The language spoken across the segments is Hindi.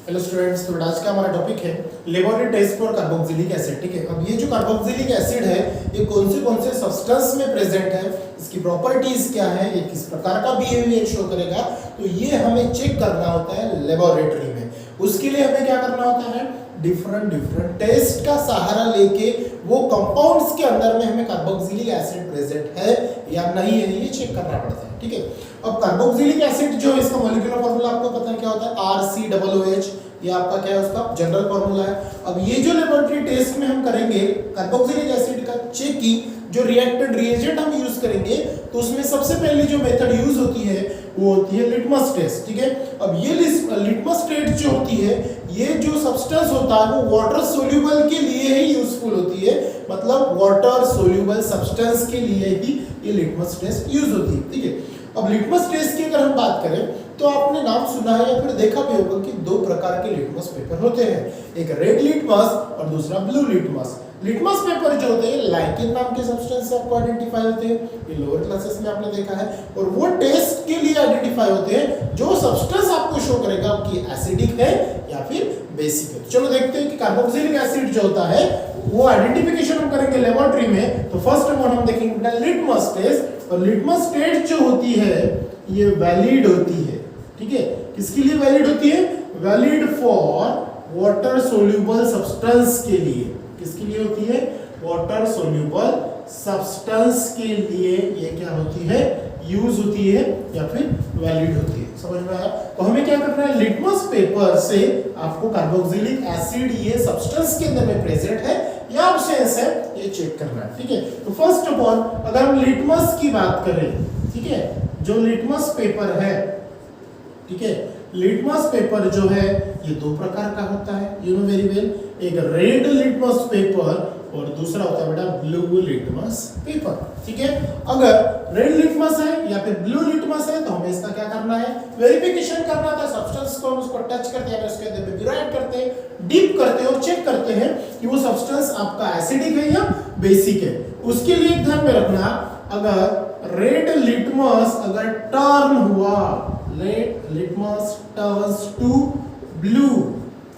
हेलो स्टूडेंट्स, तो आज का हमारा टॉपिक है laboratory test for carboxylic acid. ठीक है, अब ये जो कार्बोक्सिलिक एसिड है ये कौन से सब्सटेंस में प्रेजेंट है, इसकी प्रॉपर्टीज क्या है, ये किस प्रकार का बिहेवियर शो करेगा, तो ये हमें चेक करना होता है लेबोरेटरी में। उसके लिए हमें क्या करना होता है, डिफरेंट टेस्ट का सहारा लेके वो कंपाउंड्स के अंदर में हमें कार्बोक्सिलिक एसिड प्रेजेंट है या नहीं है ये चेक करना पड़ता है। ठीक है, अब कार्बोक्सिलिक एसिड जो इसका मॉलिक्यूलर फार्मूला आपको पता है क्या होता है, RCOOH, ये आपका क्या है, उसका जनरल फार्मूला है। अब ये जो लेबोरेटरी टेस्ट में हम करेंगे कार्बोक्सिलिक एसिड का चेकिंग, जो रिएक्टेड रिएजेंट हम यूज करेंगे, तो उसमें सबसे पहले जो मेथड यूज होती है वो होती है लिटमस टेस्ट। ठीक है, अब ये लिटमस टेस्ट जो होती है, ये जो सब्सटेंस होता है वो वाटर सोल्यूबल के लिए ही यूजफुल होती है, मतलब वाटर सोल्यूबल सब्सटेंस के लिए ही ये लिटमस टेस्ट यूज होती है। ठीक है, अब लिटमस टेस्ट की अगर हम बात करें तो आपने नाम सुना है या फिर देखा भी होगा कि दो प्रकार के लिटमस पेपर होते हैं, एक रेड लिटमस और दूसरा ब्लू लिटमस। लिटमस पेपर जो होते हैं लाइकेन नाम के सब्सटेंस से आपको आइडेंटिफाई होते हैं, ये लोअर क्लासेस में आपने देखा है, और वो टेस्ट के लिए आइडेंटिफाई होते हैं जो सब्सटेंस आपको शो करेगा कि एसिडिक है या फिर बेसिक है। चलो देखते हैं कि कार्बोक्सिलिक एसिड जो होता है वो आइडेंटिफिकेशन हम करेंगे लेबोरेटरी में। तो फर्स्ट ऑफ ऑल हम देखेंगे लिटमस टेस्ट, और लिटमस टेस्ट जो होती है ये वैलिड होती है। ठीक है, किसके लिए वैलिड होती है, valid for water soluble substance के लिए। किसके लिए होती है, वाटर सोल्यूबल सब्सटेंस के लिए ये क्या होती है, यूज होती है या फिर वैलिड होती है। समझ में आया? तो हमें क्या करना है, लिटमस पेपर से आपको कार्बोक्सिलिक एसिड ये सब्सटेंस के अंदर में प्रेजेंट है या अब्सेंस है ये चेक करना है। ठीक है, तो फर्स्ट ऑफ ऑल अगर हम लिटमस की बात करें, ठीक है, जो लिटमस पेपर है, ठीक है, लिटमस पेपर जो है ये दो प्रकार का होता है, यू नो वेरी वेल, एक रेड लिटमस पेपर और दूसरा होता है बेटा ब्लू लिटमस पेपर। ठीक है, अगर रेड लिटमस है या फिर ब्लू लिटमस है तो हमें इसका क्या करना है, वेरिफिकेशन करना था, सब्सटेंस को हम उसको टच करते हैं, उसके अंदर में डिराइव करते हैं, डीप करते हैं और चेक करते हैं कि वो सब्सटेंस आपका एसिडिक है या बेसिक है। उसके लिए ध्यान में रखना, अगर रेड लिटमस अगर टर्न हुआ, red litmus turns to blue,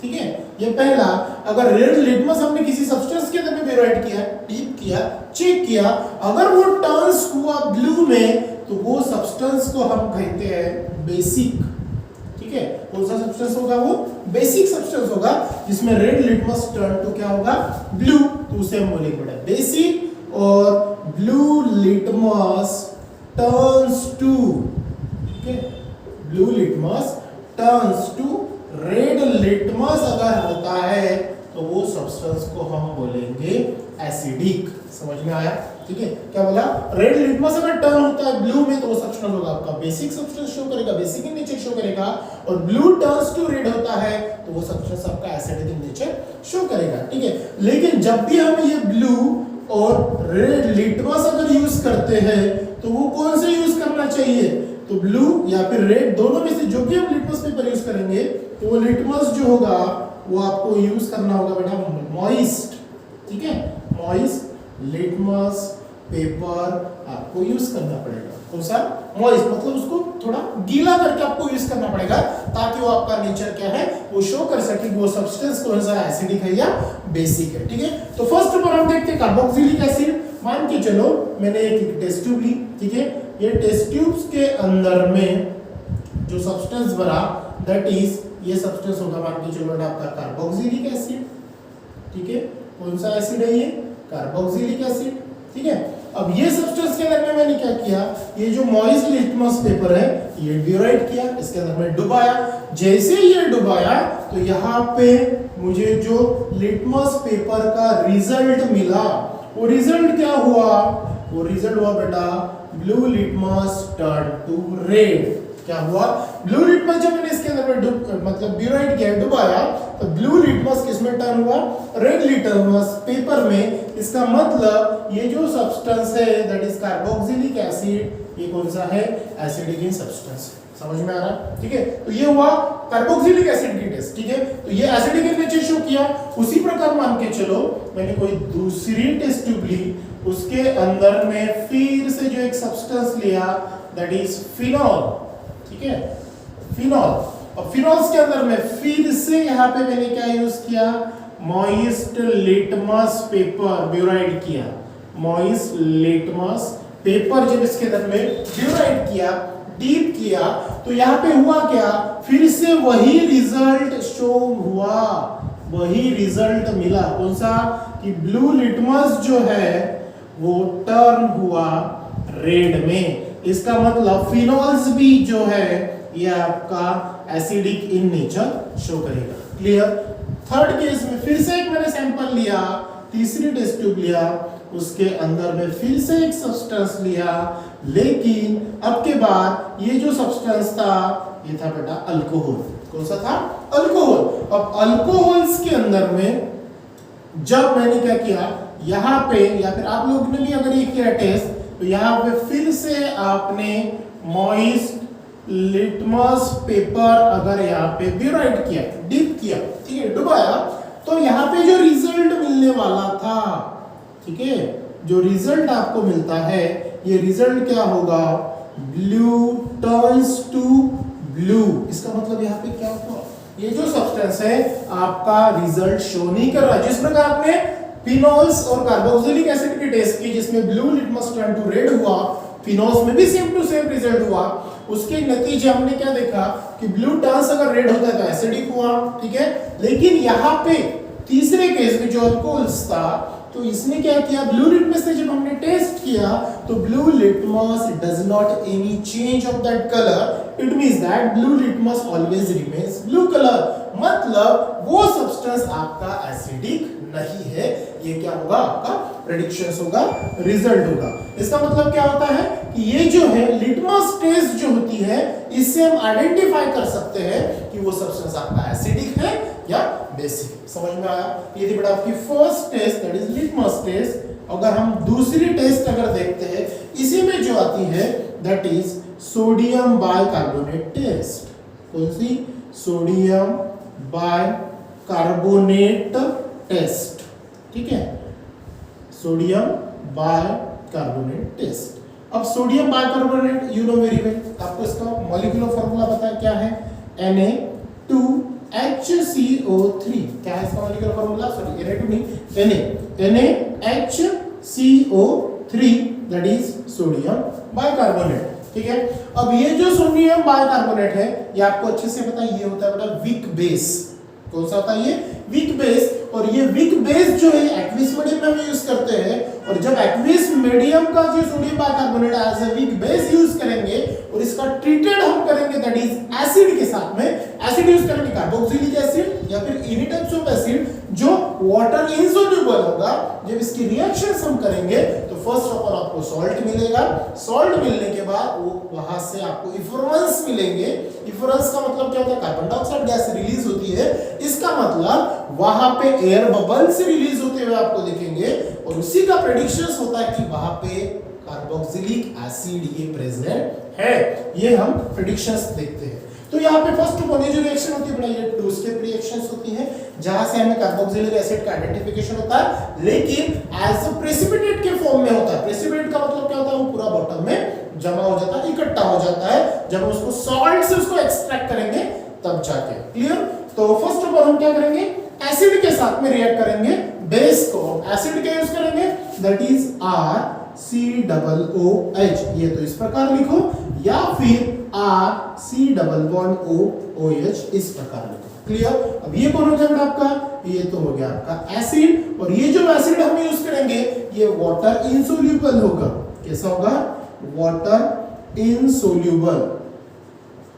ठीक है, ये पहला, अगर रेड लिटमस हमने किसी सब्सटेंस के अंदर में वेरीफाइड किया, डीप किया, चेक किया, अगर वो टर्न्स हुआ ब्लू में तो वो सब्सटेंस को हम कहते हैं बेसिक। ठीक है, कौन सा सब्सटेंस होगा, वो बेसिक सब्सटेंस होगा, जिसमें रेड लिटमस टर्न टू क्या होगा, ब्लू, तो उसे हम बोलेंगे बेसिक। और ब्लू लिटमस टर्न्स टू, ठीक है, blue litmus turns to red litmus अगर होता है तो वो सब्सटेंस को हम बोलेंगे एसिडिक। समझ में आया? ठीक है, क्या बोला, रेड लिटमस अगर टर्न होता है ब्लू में तो वो सब्सटेंस होगा आपका बेसिक सब्सटेंस शो करेगा, बेसिक इन नेचर शो करेगा, और ब्लू टर्न्स टू रेड होता है तो वो सब्सटेंस आपका एसिडिक इन नेचर शो करेगा। ठीक है, लेकिन जब भी हम ये ब्लू और रेड लिटमस अगर यूज करते हैं तो वो कौन से यूज करना चाहिए, तो ब्लू या फिर रेड, दोनों में से जो भी हम लिटमस पेपर यूज करेंगे तो वो लिटमस जो होगा वो आपको यूज करना होगा बेटा मॉइस्ट। ठीक है, मॉइस्ट लिटमस पेपर आपको यूज करना पड़ेगा। कौन सा, मॉइस्ट, मतलब उसको थोड़ा गीला करके आपको यूज करना पड़ेगा ताकि वो आपका नेचर क्या है वो शो कर सके कि वो सब्सटेंस कौन सा एसिडिक है या बेसिक है। ठीक है, तो फर्स्ट ऑफ ऑल हम देखते हैं कार्बोक्सिलिक एसिड। मान के चलो मैंने एक टेस्ट ट्यूब ली, ठीक है, ये टेस्ट ट्यूब्स के अंदर में जो सब्सटेंस भरा दैट इज ये सब्सटेंस होगा, मान के चलो आपका कार्बोक्सिलिक एसिड। ठीक है, कौन सा एसिड है ये, कार्बोक्सिलिक एसिड। ठीक है, अब ये सब्सटेंस के अंदर में मैंने क्या किया, ये जो मॉइस्ट लिटमस पेपर है ये डिराइव किया, इसके अंदर में डुबाया, जैसे ये डुबाया तो यहाँ पे मुझे जो लिटमस पेपर का रिजल्ट मिला, वो रिजल्ट क्या हुआ, वो रिजल्ट हुआ बेटा blue litmus turn to red. क्या हुआ, ब्लू लिटमस जब मैंने इसके अंदर में मतलब डिराइव किया, डुबाया, तो ब्लू लिटमस किसमें टर्न हुआ, रेड लिटमस पेपर में। इसका मतलब ये जो सब्सटेंस है दैट इज कार्बोक्सिलिक एसिड, ये कौन सा है, एसिडिक इन सब्सटेंस। समझ में आ रहा है? ठीक है, तो ये हुआ कार्बोक्सिलिक एसिड की टेस्ट। ठीक है, तो ये एसिडिक इन नेचर शो किया। उसी प्रकार मान के चलो मैंने कोई दूसरी टेस्ट ट्यूब ली, उसके अंदर में फिर से जो एक सब्सटेंस लिया दैट इज फिनॉल। ठीक है, फिनॉल, अब फिनोल्स के अंदर में फिर से यहाँ पे मैंने क्या यूज किया, मॉइस्ट लिटमस पेपर ब्यूराइड किया। मॉइस्ट लिटमस पेपर जब इसके अंदर में ब्यूराइड किया, डीप किया, तो यहाँ पे हुआ क्या, फिर से वही रिजल्ट शो हुआ, वही रिजल्ट मिला। कौन सा, कि ब्लू लिटमस जो है वो टर्न हुआ रेड में। इसका मतलब फिनोल्स भी जो है ये आपका एसिडिक इन नेचर शो करेगा। क्लियर। थर्ड केस में फिर से एक मैंने सैंपल लिया, तीसरी टेस्ट ट्यूब लिया, उसके अंदर में फिर से एक सब्सटेंस लिया, लेकिन अब के बाद ये जो सब्सटेंस था ये था बेटा अल्कोहल। कौन सा था, अल्कोहल। अब अल्कोहल्स के अंदर में जब मैंने क्या किया, यहाँ पे या फिर आप लोग ने भी अगर ये किया टेस्ट, तो यहाँ पे फिर से आपने मॉइस्ट लिटमस पेपर अगर यहाँ पे ब्यूराइड किया, डिप किया, ठीक है, डुबाया, तो यहाँ पे जो रिजल्ट मिलने वाला था, ठीक है, जो रिजल्ट आपको मिलता है, ये रिजल्ट क्या होगा, ब्लू टर्न्स टू ब्लू। इसका मतलब यहाँ पे क्या हुआ, ये जो सब्सटेंस है आपका रिजल्ट शो नहीं कर रहा। जिस प्रकार आपने फिनोल्स और कार्बोक्सिलिक एसिड की टेस्ट की जिसमें blue litmus turn to red हुआ, फिनोल्स में भी सेम टू सेम रिजल्ट हुआ। उसके नतीजे हमने क्या देखा कि ब्लू टर्न्स अगर रेड होता है तो एसिडिक हुआ, ठीक है। लेकिन यहाँ पे तीसरे केस में जो अल्कोहल्स था, तो इसने क्या किया, ब्लू लिटमस से जब हमने टेस्ट किया तो blue litmus does not any change of that colour. It means that blue litmus always remains blue colour. मतलब वो सब्सटेंस आपका एसिडिक नहीं है। ये क्या होगा, आपका प्रेडिक्शंस होगा, रिजल्ट होगा। इसका मतलब क्या होता है कि ये जो है लिटमस टेस्ट जो होती है, इससे हम आइडेंटिफाई कर सकते हैं कि वो सब्सटेंस आपका एसिडिक है या बेसिक। समझ में आया। ये थी बेटा आपकी first test, that is litmus test. अगर हम दूसरी टेस्ट अगर देखते हैं, इसी में जो आती है that is sodium bicarbonate test. कौन सी, सोडियम बाइकार्बोनेट टेस्ट, ठीक है, सोडियम बाइकार्बोनेट टेस्ट। अब sodium bicarbonate you know very well, आपको इसका मॉलिक्यूलर फार्मूला पता है क्या है, Na2HCO3। क्या है इसका मॉलिक्यूलर फार्मूला, सॉरी Na2 नहीं, NaHCO3 that is sodium bicarbonate, ठीक है। अब ये जो सोडियम बाइकार्बोनेट है, ये आपको अच्छे से पता है, ये होता है बेटा वीक बेस। कौन सा होता है ये, वीक बेस। और ये वीक बेस जो है एक्वियस मीडियम में हम यूज करते हैं, और जब एक्वियस मीडियम का जो sodium bicarbonate as a weak base use करेंगे और इसका ट्रीटेड हम करेंगे दैट इज एसिड के साथ में, एसिड यूज करेंगे कार्बोक्सिलिक एसिड या फिर एनी टाइप्स ऑफ एसिड जो वाटर इनसोल्यूबल होगा। जब इसकी रिएक्शंस हम करेंगे तो फर्स्ट ऑफ ऑल आपको सॉल्ट मिलेगा, सॉल्ट मिलने के बाद वो वहां से आपको इफुरेंस मिलेंगे। इफुरेंस का मतलब क्या होता है, कार्बन डाइऑक्साइड गैस रिलीज होती है। इसका मतलब वहां पे एयर बबल से रिलीज होते हुए आपको दिखेंगे, और उसी का प्रेडिक्शंस होता है कि वहां पे कार्बोक्सिलिक एसिड ये प्रेजेंट है। ये हम प्रेडिक्शंस देखते हैं। तो यहाँ पे फर्स्ट ऑफ ऑल ये जो रिएक्शन होती है बड़ा, ये टू स्टेप रिएक्शंस होती है, जहां से हमें कार्बोक्सिलिक एसिड का आइडेंटिफिकेशन होता है, लेकिन एज अ प्रेसिपिटेट के फॉर्म में होता है। प्रेसिपिटेट का मतलब क्या होता है, वो पूरा बॉटम में जमा हो जाता है, इकट्ठा हो जाता है। जब हम उसको सॉल्ट से उसको एक्सट्रैक्ट करेंगे तब जाके, क्लियर। तो फर्स्ट ऑफ ऑल हम क्या करेंगे, एसिड के साथ में रिएक्ट करेंगे, बेस को एसिड का यूज करेंगे दैट इज RCOOH। ये तो इस प्रकार लिखो, या फिर RC≡OH इस प्रकार लिखो, क्लियर। अब ये कौन हो गया आपका, ये तो हो गया आपका एसिड। और ये जो एसिड हम यूज करेंगे ये वाटर इनसोल्यूबल होगा। कैसा होगा, वाटर इनसोल्यूबल,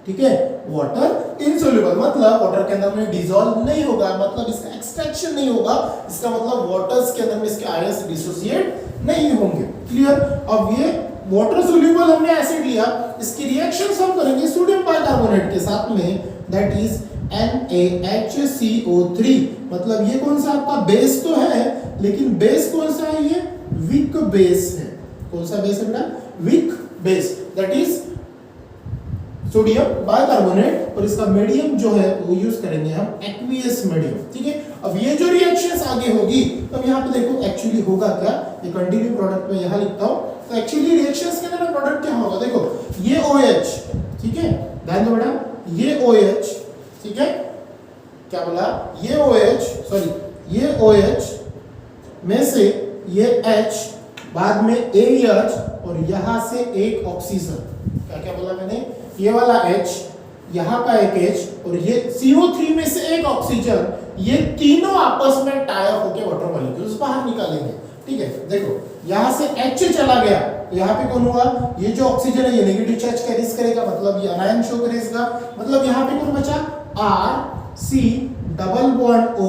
ठीक है, वाटर इनसोल्यूबल मतलब वाटर के अंदर में डिसॉल्व नहीं होगा, मतलब इसका एक्सट्रैक्शन नहीं होगा। इसका मतलब वाटर्स के अंदर में इसके आयंस डिसोसिएट नहीं होंगे, क्लियर। अब ये वाटर सोल्यूबल हमने एसिड लिया, इसकी रिएक्शंस हम करेंगे सोडियम बाइकार्बोनेट के साथ में दैट इज NaHCO3। मतलब ये कौन सा आपका बेस तो है, लेकिन बेस कौन सा है, ये वीक बेस है। कौन सा बेस है बेटा, weak base that is sodium bicarbonate. और इसका मीडियम जो है वो यूज करेंगे हम एक्वियस मीडियम, ठीक है। अब ये जो रिएक्शंस आगे होगी, अब यहाँ पे देखो एक्चुअली होगा क्या, ये कंटिन्यू प्रोडक्ट में यहाँ लिखता हूँ, तो एक्चुअली रिएक्शंस के अंदर प्रोडक्ट क्या होगा, देखो ये OH, ठीक है, ध्यान दो बेटा, ये OH ठीक है, क्या बोला, ये OH सॉरी ये OH में से ये H, बाद में AH और यहां से एक ऑक्सीजन, क्या क्या बोला मैंने, ये वाला H, यहाँ का एक H और ये CO3 में से एक ऑक्सीजन, ये तीनों आपस में टाई अप होकर वाटर मॉलिक्यूल्स बाहर निकालेंगे। ठीक है, देखो यहाँ से H चला गया, यहाँ पे कौन हुआ, ये जो ऑक्सीजन है ये नेगेटिव चार्ज कैरीज करेगा, मतलब ये अनायन शो करेगा, मतलब यहाँ पे कौन बचा, R C double bond O,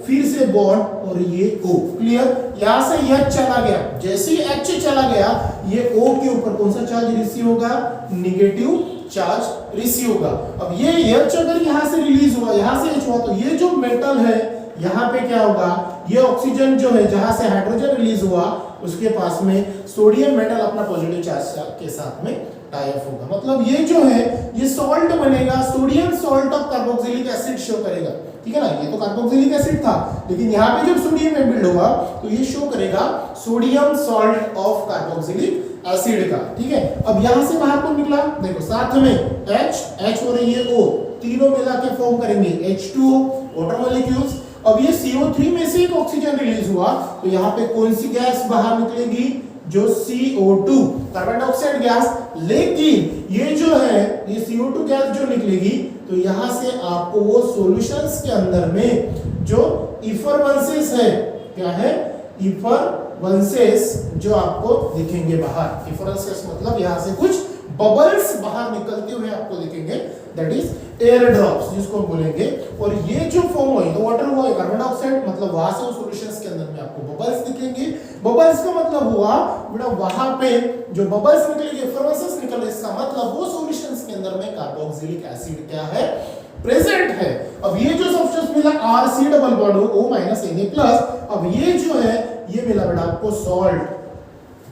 फिर से बॉन्ड और ये O, क्लियर। यहाँ से H चला गया, जैसे ही H चला गया ये O के ऊपर कौन सा चार्ज रिसीव होगा, नेगेटिव चार्ज रिसीव होगा। अब ये H अगर यहाँ से रिलीज हुआ, यहाँ से H हुआ, तो ये जो मेटल है यहाँ पे क्या होगा, ये ऑक्सीजन जो है जहां से हाइड्रोजन रिलीज हुआ उसके पास में सोडियम मेटल अपना पॉजिटिव चार्ज के साथ में टाई अप होगा, मतलब ये जो है ये सॉल्ट बनेगा, sodium salt of carboxylic acid show करेगा। ठीक है ना, ये तो कार्बोक्सिलिक एसिड था, लेकिन यहाँ पे जब सोडियम में बिल्ड होगा तो ये शो करेगा sodium salt of carboxylic acid का। ठीक है, अब यहाँ से बाहर कौन निकला, देखो साथ में H और ये O तीनों मिला के फॉर्म करेंगे H2O वाटर मॉलिक्यूल्स। अब ये CO3 में से एक ऑक्सीजन रिलीज हुआ, तो यहाँ पे कौन सी गैस बाहर निकलेगी, जो CO2 कार्बन डाइऑक्साइड गैस। लेकिन ये जो है ये CO2 गैस जो निकलेगी, तो यहाँ से आपको वो सॉल्यूशंस के अंदर में जो इफरवेंसेस है, क्या है, इफरवेंसेस जो आपको दिखेंगे बाहर। इफरवेंसेस मतलब यहाँ से कुछ बबल्स बाहर निकलते हुए आपको दिखेंगे, दैट इज एयर ड्रॉप्स जिसको हम बोलेंगे। और ये जो फॉर्म हुई तो वाटर हुआ कार्बन डाइऑक्साइड, मतलब वहां से सॉल्यूशंस के अंदर में आपको बबल्स दिखेंगे। बबल्स का मतलब हुआ बेटा वहां पे जो बबल्स निकलेंगे, इफरवेंसेस निकले, इसका मतलब वो सॉल्यूशंस के अंदर में कार्बोक्सिलिक एसिड क्या है, प्रेजेंट है। अब ये जो सब्सटेंस मिला RC double bond O minus Na+, अब ये जो है ये मिला बेटा आपको सॉल्ट,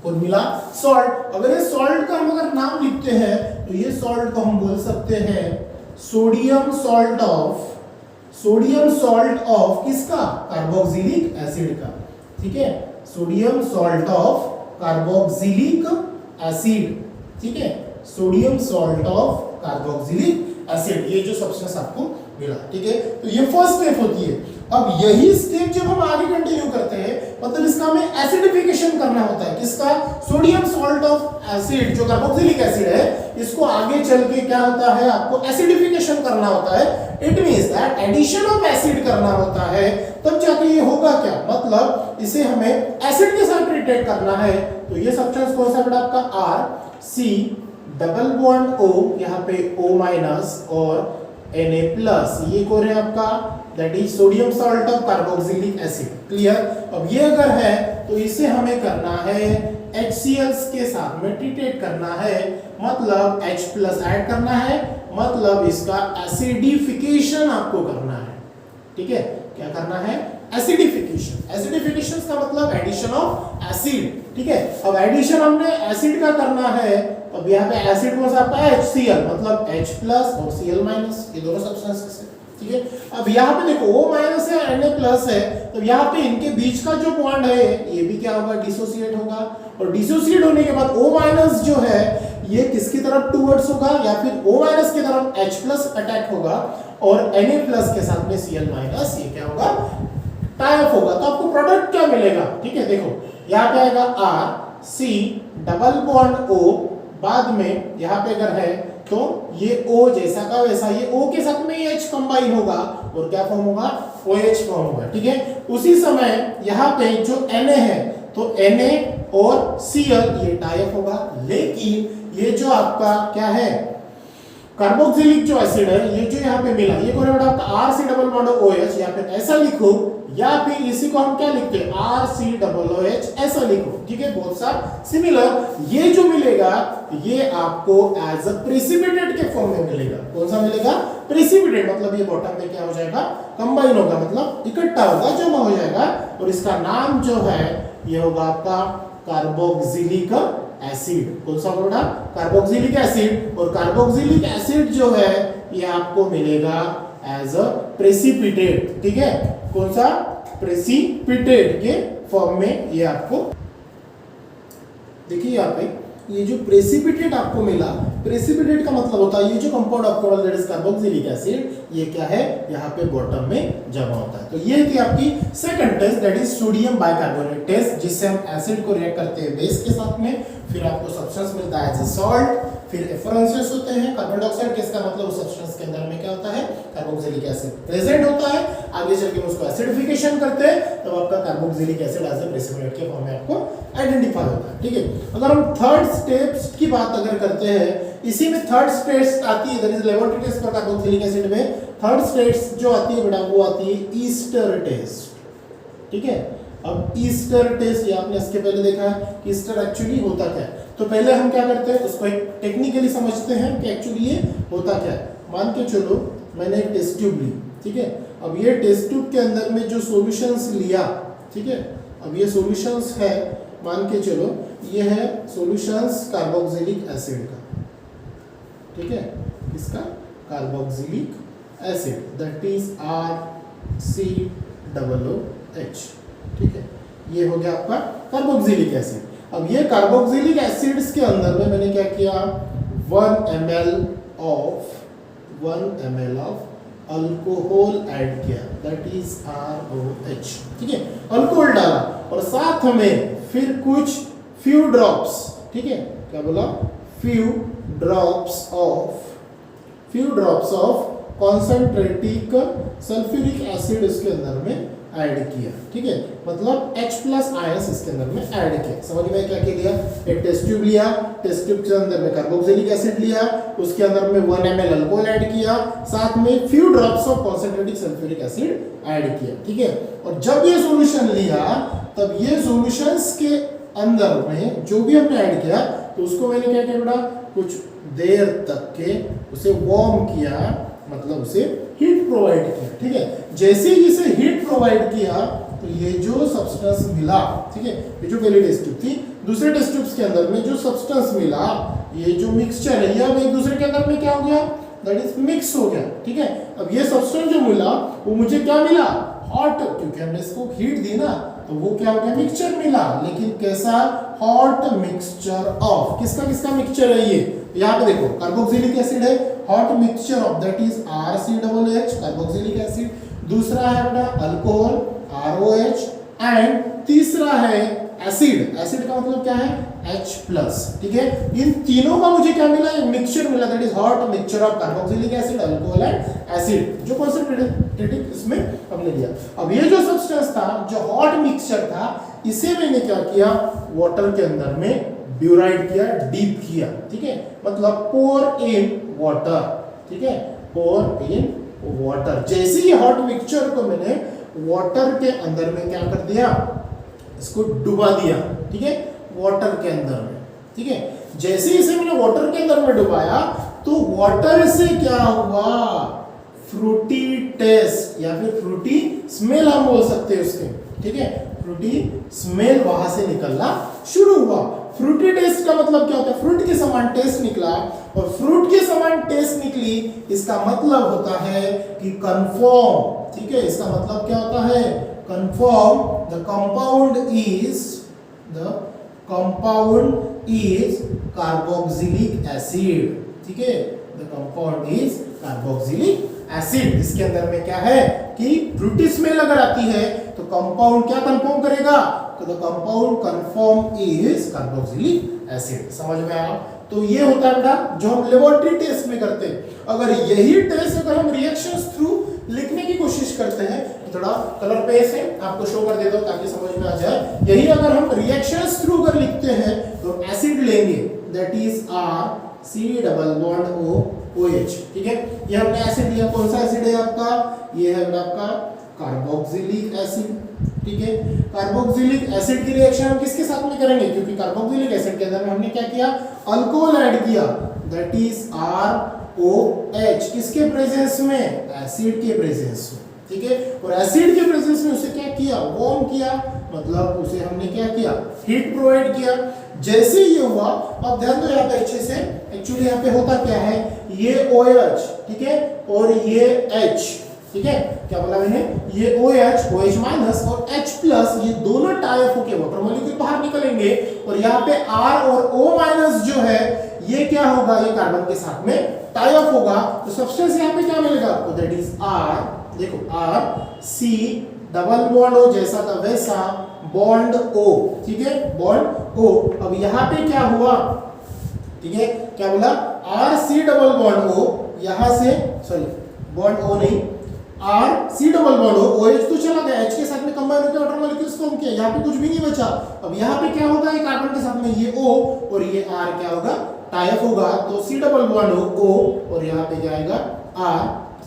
कौन मिला, सॉल्ट। अगर ये सॉल्ट का हम अगर नाम लिखते हैं तो ये सॉल्ट को हम बोल सकते हैं सोडियम सॉल्ट ऑफ किसका, कार्बोक्सिलिक एसिड का। ठीक है, sodium salt of carboxylic acid. ठीक है, sodium salt of carboxylic acid, ये जो सब्सटेंस आपको मिला। ठीक है, तो ये फर्स्ट स्टेप होती है। अब यही स्टेप जब हम आगे कंटिन्यू करते हैं, मतलब इसका हमें एसिडिफिकेशन करना होता है, किसका, सोडियम सॉल्ट ऑफ एसिड जो कार्बोक्सिलिक एसिड है, इसको आगे चल के क्या होता है, आपको एसिडिफिकेशन करना होता है। It means that addition of acid करना होता है, तब जाके ये होगा क्या, मतलब इसे हमें एसिड के साथ ट्रीट करना है। तो ये सब्सटेंस कौन सा बेटा आपका, RC डबल बॉन्ड O, यहाँ पे O माइनस और Na+, ये कौन है आपका, that is sodium salt of carboxylic acid. Clear. अब ये अगर है तो इसे हमें करना है HCl के साथ में ट्रीट करना है, मतलब H+ ऐड करना है, मतलब इसका एसिडिफिकेशन आपको करना है। ठीक है, क्या करना है, एसिडिफिकेशन। एसिडिफिकेशन का मतलब एडिशन ऑफ एसिड। ठीक है, अब एडिशन हमने एसिड का करना है, अब यहाँ पे एसिड कौन सा आपका HCl, मतलब H+ और Cl-, ये दोनों सब्सटेंसेस है। ठीक है, अब यहाँ पे देखो O- है Na+ है, तो यहाँ पे इनके बीच का जो बॉन्ड है ये भी क्या होगा, डिसोसिएट होगा, और डिसोसिएट होने के बाद O- जो है ये किसकी तरफ टूवर्ड्स होगा, या फिर O- की तरफ H+ अटैक होगा, और Na+ के साथ में Cl-, ये क्या होगा, टाई अप होगा। तो आपको प्रोडक्ट क्या मिलेगा, ठीक है, देखो यहाँ पे आएगा RC डबल बॉन्ड O, बाद में यहाँ पे अगर है तो ये O जैसा का वैसा, ये O के साथ में H कंबाइन होगा और क्या फॉर्म होगा, OH फॉर्म होगा। ठीक है, उसी समय यहाँ पे जो Na है तो Na और Cl ये टाई अप होगा, लेकिन ये जो आपका क्या है, कार्बोक्सिलिक जो एसिड है, ये जो यहाँ पे मिला, ये कौन है बेटा आपका RC डबल बॉन्ड OH, या फिर ऐसा लिखो, या फिर इसी को हम क्या लिखते हैं, RC डबल OH ऐसा लिखो। ठीक है, बहुत सा सिमिलर। ये जो मिलेगा ये आपको एज अ प्रेसिपिटेट के फॉर्म में मिलेगा। कौन सा मिलेगा, प्रेसिपिटेट, मतलब ये बॉटम में क्या हो जाएगा, कंबाइन होगा, मतलब इकट्ठा होगा, जमा हो जाएगा, और इसका नाम जो है ये होगा आपका कार्बोक्सिलिक एसिड। कौन सा होगा, कार्बोक्सिलिक एसिड। और कार्बोक्सिलिक एसिड जो है ये आपको मिलेगा एज अ प्रेसिपिटेट। ठीक है, कौन सा, प्रेसिपिटेट के फॉर्म में ये आपको, देखिए यहाँ पे ये जो प्रेसिपिटेट आपको मिला प्रेसिपिटेट का मतलब होता है ये जो compound alcohol that is carboxylic acid, ये क्या है यहाँ पे बॉटम में जमा होता है। तो ये थी आपकी second test that is sodium bicarbonate test, जिससे हम एसिड को रिएक्ट करते हैं बेस के साथ में, फिर आपको सब्सटेंस मिलता है एज ए सॉल्ट, फिर एफरेंसेस होते हैं कार्बन डाइऑक्साइड के, इसका मतलब उस सब्सटेंस के अंदर में क्या होता है कार्बोक्सिलिक एसिड प्रेजेंट होता है। आगे चल के उसको एसिडिफिकेशन करते हैं तब आपका carboxylic acid as a precipitate के फॉर्म में आपको आइडेंटिफाई होता है। ठीक है, अगर हम थर्ड स्टेप की बात अगर करते हैं, इसी में थर्ड स्टेट आती है that is laboratory test for carboxylic acid में थर्ड स्टेट जो आती है बेटा वो आती है ईस्टर टेस्ट। ठीक है, अब ईस्टर टेस्ट ये आपने इसके पहले देखा है कि ईस्टर एक्चुअली होता क्या है। तो पहले हम क्या करते हैं उसको एक टेक्निकली समझते हैं कि एक्चुअली ये होता क्या है। मान के चलो मैंने एक टेस्ट ट्यूब ली, ठीक है, अब ये टेस्ट ट्यूब के अंदर में जो सॉल्यूशंस लिया, ठीक है, अब ये सॉल्यूशंस है, मान के चलो ये है सॉल्यूशंस कार्बोक्सिलिक एसिड का, ठीक है, इसका carboxylic acid that is RCOOH। ठीक है, ये हो गया आपका कार्बोक्सिलिक एसिड। अब ये कार्बोक्सिलिक एसिड्स के अंदर में मैंने क्या किया 1 ml ऑफ अल्कोहल ऐड किया दैट इज ROH। ठीक है, अल्कोहल डाला और साथ में फिर कुछ फ्यू ड्रॉप्स, ठीक है, क्या बोला few drops of कॉन्सेंट्रेटिक sulphuric acid इसके अंदर में ऐड किया। ठीक है, मतलब H+ आयंस इसके अंदर में ऐड किया। समझ में क्या किया, एक टेस्ट ट्यूब लिया, टेस्ट ट्यूब के अंदर में कार्बोक्सिलिक एसिड लिया, उसके अंदर में 1 ml अल्कोहल ऐड किया, साथ में few drops of कॉन्सेंट्रेटिक sulphuric acid add किया। ठीक है, और जब ये सॉल्यूशन लिया तब ये सॉल्यूशंस के अंदर में जो भी हमने ऐड किया तो उसको मैंने क्या किया बेटा कुछ देर तक के उसे वार्म किया, मतलब उसे हीट प्रोवाइड किया। ठीक है, जैसे ही इसे हीट प्रोवाइड किया तो ये जो सब्सटेंस मिला, ठीक है, ये जो पहली टेस्ट ट्यूब थी, दूसरे टेस्ट ट्यूब्स के अंदर में जो सब्सटेंस मिला, ये जो मिक्सचर है ये अब एक दूसरे के अंदर में क्या हो गया दैट इज मिक्स हो गया। ठीक है, अब ये सब्सटेंस जो मिला वो मुझे क्या मिला हॉट, क्योंकि हमने इसको हीट दी ना, तो वो क्या हो गया मिक्सचर मिला, लेकिन कैसा हॉट मिक्सचर ऑफ किसका किसका मिक्सचर है ये, यहाँ पे देखो कार्बोक्सिलिक एसिड है, hot mixture of that is RCOOH carboxylic acid, दूसरा है बेटा अल्कोहल ROH, एंड तीसरा है एसिड, एसिड का मतलब क्या है H+। ठीक है, इन तीनों का मुझे क्या मिला एक मिक्सचर मिला that is hot mixture of carboxylic acid alcohol and acid, जो कॉन्सेंट्रेटेड इसमें हमने लिया। अब ये जो सब्सटेंस था जो हॉट मिक्सचर था इसे मैंने क्या किया वाटर के अंदर में ब्यूराइड किया, डीप किया। ठीक है, मतलब पोर इन वाटर। ठीक है, पोर इन वाटर, जैसे ही हॉट मिक्सचर को मैंने वाटर के अंदर में क्या कर दिया इसको डुबा दिया। ठीक है, वाटर के अंदर में। ठीक है, जैसे ही इसे मैंने वाटर के अंदर में डुबाया तो वाटर से क्या हुआ फ्रूटी टेस्ट या फिर फ्रूटी स्मेल हम बोल सकते हैं उसके। ठीक है, फ्रूटी स्मेल वहां से निकलना शुरू हुआ। फ्रूटी टेस्ट का मतलब क्या होता है फ्रूट के समान टेस्ट निकला, और फ्रूट के समान टेस्ट निकली इसका मतलब होता है कि कंफर्म। ठीक है, इसका मतलब क्या होता है confirm the compound is carboxylic acid. ठीक है, the compound is carboxylic acid. इसके अंदर में क्या है कि फ्रूटी स्मेल अगर आती है तो कंपाउंड क्या कंफर्म करेगा, तो the compound confirm is carboxylic acid. समझ में आया? तो ये होता है बेटा जो हम लेबोरेटरी टेस्ट में करते हैं। अगर यही टेस्ट अगर हम रिएक्शंस थ्रू लिखने की कोशिश करते हैं, थोड़ा कलर पेज है आपको शो कर देता हूं ताकि समझ में आ जाए। यही अगर हम रिएक्शंस थ्रू अगर लिखते हैं तो एसिड लेंगे दैट इज RC≡OH। ठीक है, ये हमने एसिड लिया, कौन सा एसिड है आपका, ये है आपका कार्बोक्सिलिक एसिड। ठीक है, कार्बोक्सिलिक एसिड की रिएक्शन हम किसके साथ में करेंगे, क्योंकि कार्बोक्सिलिक एसिड के अंदर में हमने क्या किया अल्कोहल ऐड किया दैट इज ROH, किसके प्रेजेंस में एसिड के प्रेजेंस में। ठीक है, और एसिड के प्रेजेंस में उसे क्या किया वार्म किया, मतलब उसे हमने क्या किया हीट प्रोवाइड किया। जैसे ये हुआ, अब ध्यान दो यहाँ पे अच्छे से, एक्चुअली यहाँ पे होता क्या है ये OH, ठीक है, और ये H। ठीक है, क्या बोला मैंने, ये OH माइनस और H+, ये दोनों टाई अप होकर वाटर मॉलिक्यूल बाहर निकलेंगे, और यहाँ पे R और O माइनस जो है ये क्या होगा, ये कार्बन के साथ में टाई अप होगा, तो सब्सटेंस यहाँ पे क्या मिलेगा आपको, दैट इज आर, देखो R C double bond O जैसा था वैसा बॉन्ड ओ, ठीक है, बॉन्ड ओ। अब यहाँ पे क्या हुआ, ठीक है, क्या बोला, R C double bond O, यहां से सॉरी बॉन्ड ओ नहीं, R C double bond O, OH तो चला गया, H के साथ में कंबाइन होकर वाटर मॉलिक्यूल्स फॉर्म किया, यहाँ पे कुछ भी नहीं बचा। अब यहाँ पे क्या होगा, ये कार्बन के साथ में ये O और ये R क्या होगा, टाई अप होगा, तो सी डबल बॉन्ड O और यहाँ पे जाएगा R,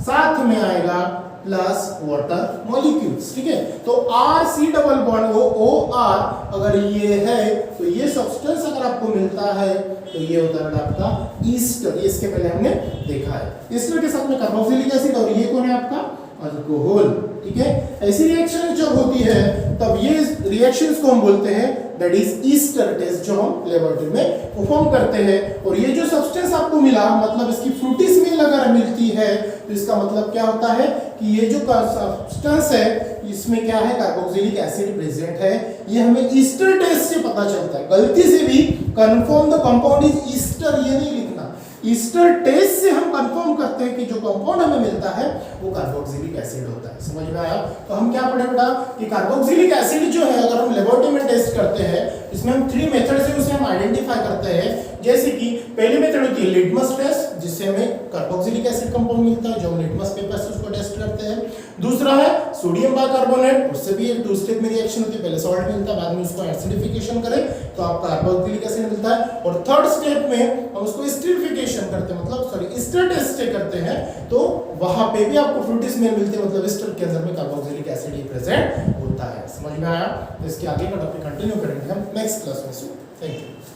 साथ में आएगा प्लस वाटर मॉलिक्यूल्स, ठीक है। तो R C double bond O R अगर ये है तो ये सब्सटेंस अगर आपको मिलता है तो ये होता है आपका ईस्टर, ये इसके पहले हमने देखा है। ईस्टर के साथ में कार्बोक्सिलिक एसिड और ये कौन है आपका, अल्कोहल, ठीक है। ऐसी रिएक्शन जब होती है तब ये रिएक्शंस को हम बोलते हैं दैट इज ईस्टर टेस्ट, जो हम लेबोरेटरी में परफॉर्म करते हैं। और ये जो सब्सटेंस आपको मिला, मतलब इसकी फ्रूटी स्मेल अगर मिलती है तो इसका मतलब क्या होता है कि ये जो सब्सटेंस है इसमें क्या है, कार्बोक्सिलिक एसिड प्रेजेंट है। ये हमें ईस्टर टेस्ट से पता चलता है, गलती से भी confirm the compound is Easter ये नहीं लिखना, ईस्टर टेस्ट से हम कंफर्म करते हैं कि जो कंपाउंड हमें मिलता है वो कार्बोक्सिलिक एसिड होता है। समझ में आया? तो हम क्या पढ़े बेटा कि कार्बोक्सिलिक एसिड जो है अगर हम लेबोरेटरी में टेस्ट करते हैं, इसमें हम 3 मेथड से उसे हम आइडेंटिफाई करते हैं। जैसे कि पहली मेथड होती है लिटमस टेस्ट, जिससे हमें कार्बोक्सिलिक एसिड कंपाउंड मिलता है, जो हम लिटमस पेपर से उसको टेस्ट करते हैं। दूसरा है सोडियम बाइकार्बोनेट, उससे भी एक 2 स्टेप में रिएक्शन होती है, पहले सॉल्ट मिलता है, बाद में उसको एसिडिफिकेशन करें तो आपको कार्बोक्सिलिक एसिड मिलता है। और थर्ड स्टेप में हम उसको एस्टरिफिकेशन करते हैं, मतलब सॉरी ईस्टर टेस्ट करते हैं, तो वहां पे भी आपको फ्रूटी स्मेल मिलती है, मतलब ईस्टर के अंदर में कार्बोक्सिलिक एसिड ही प्रेजेंट होता है। समझ में आया? तो इसके आगे का टॉपिक कंटिन्यू करेंगे हम नेक्स्ट क्लास में। Thank you.